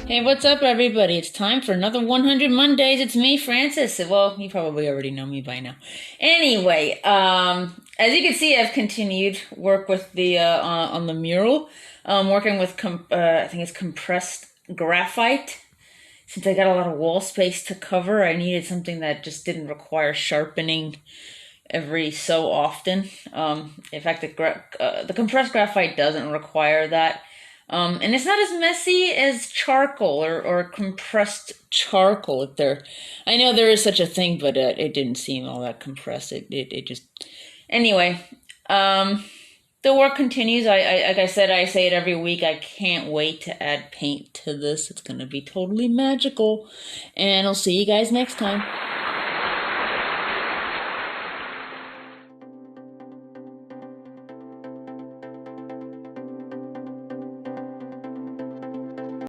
Hey, what's up, everybody? It's time for another 100 Mondays. It's me, Francis. Well, you probably already know me by now. Anyway, as you can see, I've continued work with the on the mural. Working with I think it's compressed graphite. Since I got a lot of wall space to cover, I needed something that just didn't require sharpening every so often. In fact, the compressed graphite doesn't require that. And it's not as messy as charcoal or compressed charcoal. I know there is such a thing, but it didn't seem all that compressed. It just, anyway. Um, the work continues. Like I said, I say it every week. I can't wait to add paint to this. It's gonna be totally magical, and I'll see you guys next time.